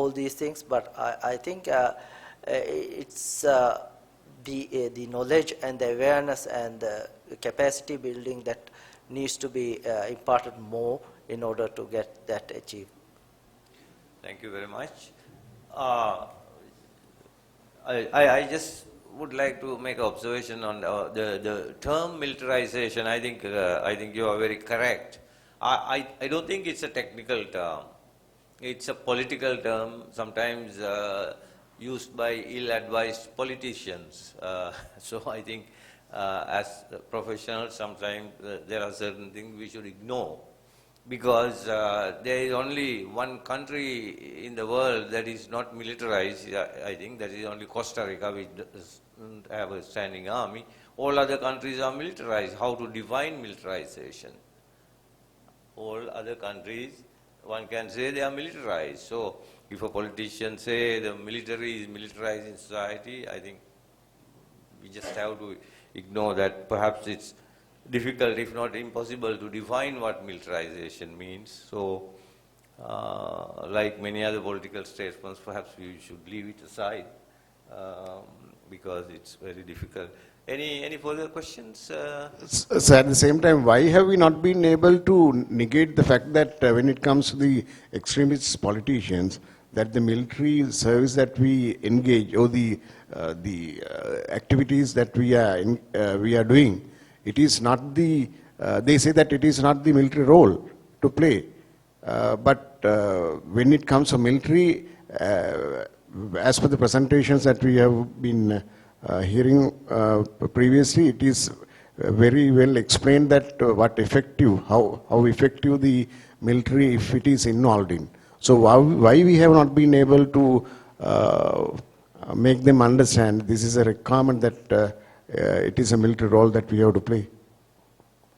all these things, but I think it's the knowledge and the awareness and the capacity building that needs to be imparted more in order to get that achieved. Thank you very much. I just would like to make an observation on the term militarization. I think you are very correct. I don't think it's a technical term. It's a political term, sometimes used by ill-advised politicians. So I think as professionals, sometimes there are certain things we should ignore. Because there is only one country in the world that is not militarized, I think, that is only Costa Rica, which doesn't have a standing army. All other countries are militarized. How to define militarization? All other countries, one can say they are militarized. So if a politician say the military is militarized in society, I think we just have to ignore that. Perhaps it's difficult, if not impossible, to define what militarization means. So, like many other political statements, perhaps we should leave it aside because it's very difficult. Any further questions? So at the same time, why have we not been able to negate the fact that when it comes to the extremist politicians, that the military service that we engage or the activities that we are doing, it is not the, they say that it is not the military role to play. But when it comes to military, as per the presentations that we have been hearing previously, it is very well explained that what effective, how effective the military if it is involved in. So why we have not been able to make them understand this is a requirement that it is a military role that we have to play.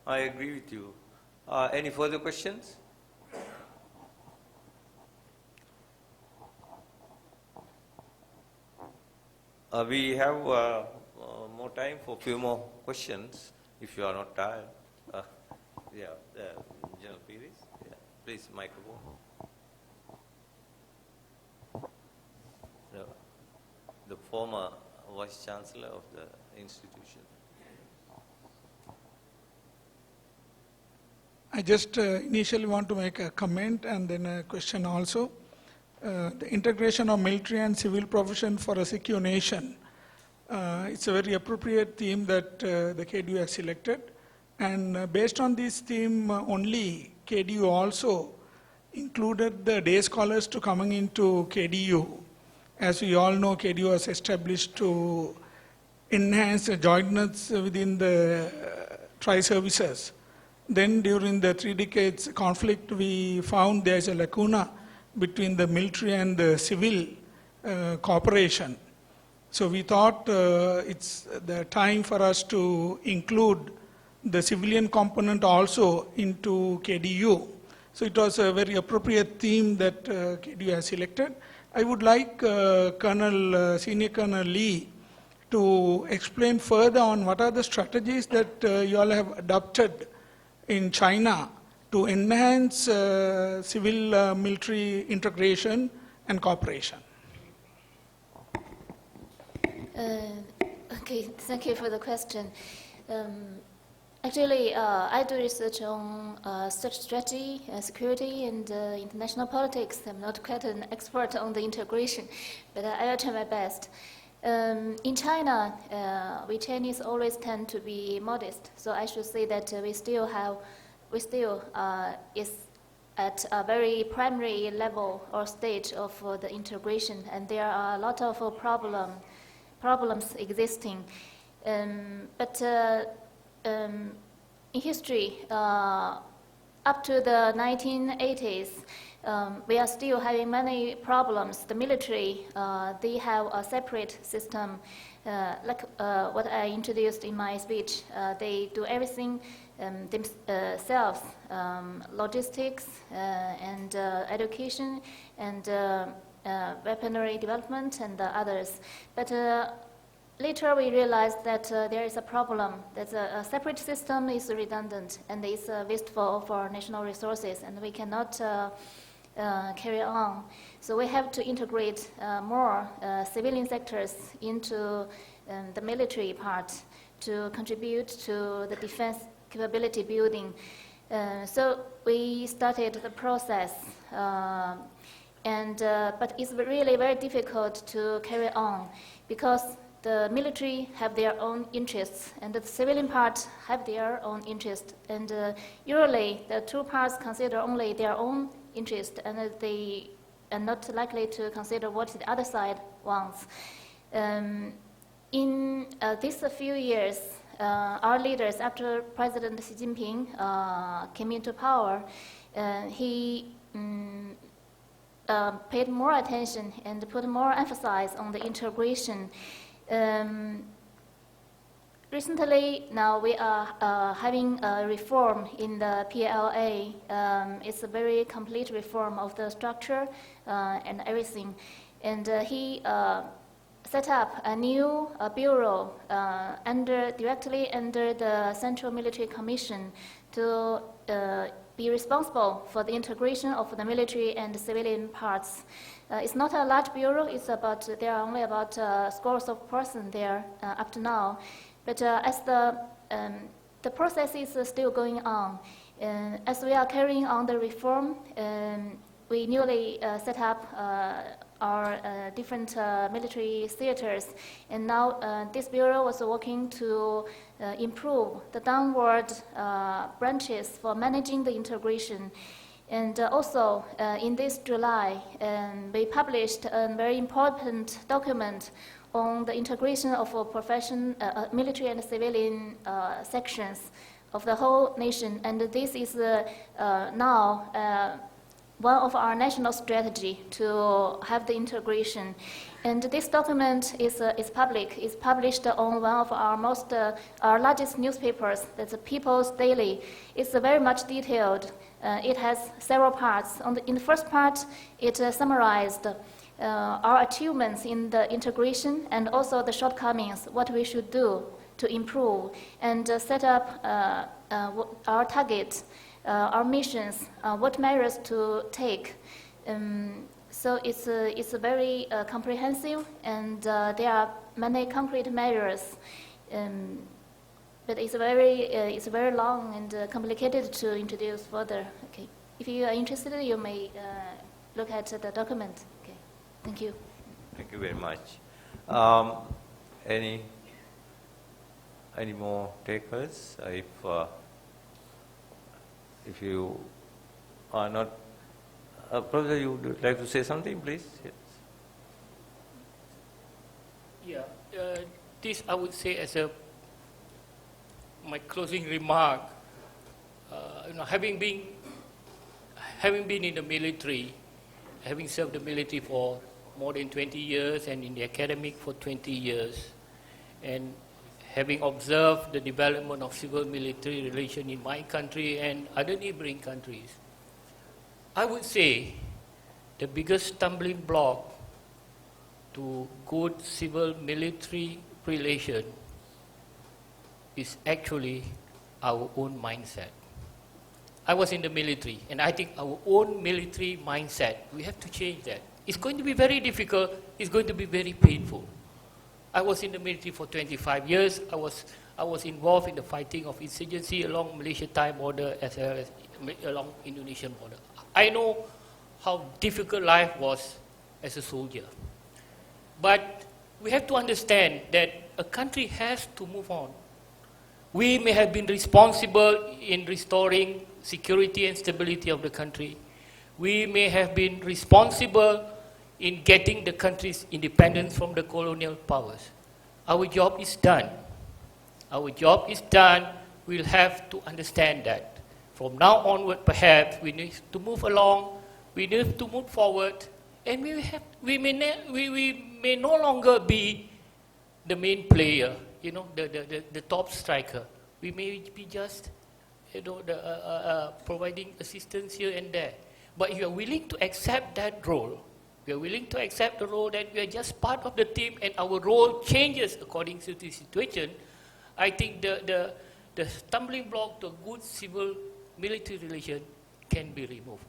I agree with you. Any further questions? We have more time for a few more questions, if you are not tired. General Pires, please, microphone. The former Vice Chancellor of the institution. I just initially want to make a comment and then a question also. The integration of military and civil profession for a secure nation. It's a very appropriate theme that the KDU has selected. And based on this theme only, KDU also included the day scholars to coming into KDU. As we all know, KDU was established to enhance the jointness within the tri-services. Then during the 3 decades conflict, we found there's a lacuna between the military and the civil cooperation. So we thought it's the time for us to include the civilian component also into KDU. So it was a very appropriate theme that KDU has selected. I would like Senior Colonel Lee to explain further on what are the strategies that you all have adopted in China to enhance civil military integration and cooperation. Okay, thank you for the question. Actually, I do research on such strategy, security, and international politics. I'm not quite an expert on the integration, but I will try my best. In China, we Chinese always tend to be modest, so I should say that we still is at a very primary level or stage of the integration, and there are a lot of problems existing. But in history, up to the 1980s, we are still having many problems. The military, they have a separate system, like what I introduced in my speech. They do everything themselves, logistics and education and weaponry development and others. But later we realized that there is a problem, that a separate system is redundant and is wasteful for national resources, and we cannot carry on. So we have to integrate more civilian sectors into the military part to contribute to the defense capability building. So we started the process, but it's really very difficult to carry on because the military have their own interests and the civilian part have their own interest. And usually the two parts consider only their own interest and they are not likely to consider what the other side wants. In these few years, our leaders, after President Xi Jinping came into power, he paid more attention and put more emphasis on the integration. Recently, now we are having a reform in the PLA. It's a very complete reform of the structure and everything. And he set up a new bureau directly under the Central Military Commission to be responsible for the integration of the military and the civilian parts. It's not a large bureau. There are only about scores of persons there up to now. But as the process is still going on, as we are carrying on the reform, we newly set up our different military theaters, and now this bureau was working to improve the downward branches for managing the integration. And also, in this July, we published a very important document on the integration of military and civilian sections of the whole nation. And this is now one of our national strategy to have the integration. And this document is public. It's published on one of our largest newspapers, that's the People's Daily. It's very much detailed. It has several parts. In the first part, it summarized our achievements in the integration and also the shortcomings, what we should do to improve, and set up our targets, our missions, what measures to take. So it's a very comprehensive, and there are many concrete measures. But it's very long and complicated to introduce further. Okay, if you are interested, you may look at the document. Okay, thank you. Thank you very much. Any more takers? If you are not, Professor, you would like to say something, please? Yes. Yeah, this I would say as my closing remark. Having been in the military, having served the military for more than 20 years and in the academic for 20 years, and having observed the development of civil-military relations in my country and other neighboring countries, I would say the biggest stumbling block to good civil-military relation is actually our own mindset. I was in the military, and I think our own military mindset, we have to change that. It's going to be very difficult, it's going to be very painful. I was in the military for 25 years. I was involved in the fighting of insurgency along Malaysia-Thai border as well as along Indonesian border. I know how difficult life was as a soldier. But we have to understand that a country has to move on. We may have been responsible in restoring security and stability of the country. We may have been responsible in getting the country's independence from the colonial powers. Our job is done. Our job is done. We'll have to understand that. From now onward, perhaps, we need to move along, we need to move forward, and we may no longer be the main player, the top striker. We may be just, providing assistance here and there. But if you are willing to accept that role, we are willing to accept the role that we are just part of the team and our role changes according to the situation, I think the stumbling block to a good civil-military relation can be removed.